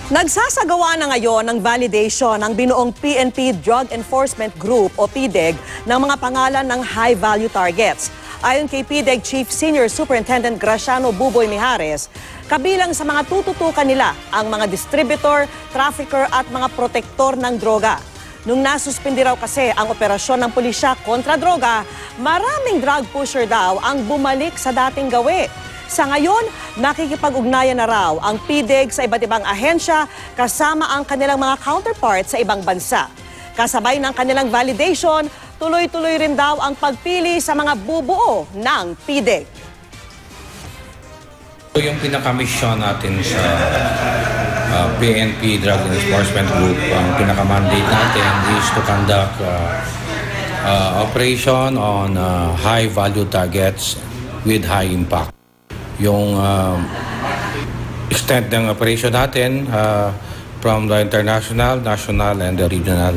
Nagsasagawa na ngayon ng validation ng binuong PNP Drug Enforcement Group o PDEG ng mga pangalan ng high-value targets. Ayon kay PDEG Chief Senior Superintendent Graciano Buboy Mijares, kabilang sa mga tututukan nila ang mga distributor, trafficker at mga protektor ng droga. Nung nasuspindi raw kasi ang operasyon ng pulisya kontra droga, maraming drug pusher daw ang bumalik sa dating gawi. Sa ngayon, nakikipag-ugnayan na raw ang PDEG sa iba't ibang ahensya kasama ang kanilang mga counterparts sa ibang bansa. Kasabay ng kanilang validation, tuloy-tuloy rin daw ang pagpili sa mga bubuo ng PDEG. Yung pinaka-mission natin sa PNP Drug Enforcement Group, ang pinaka-mandate natin is to conduct operation on high-value targets with high impact. Yung extent ng operation natin from the international, national, and the regional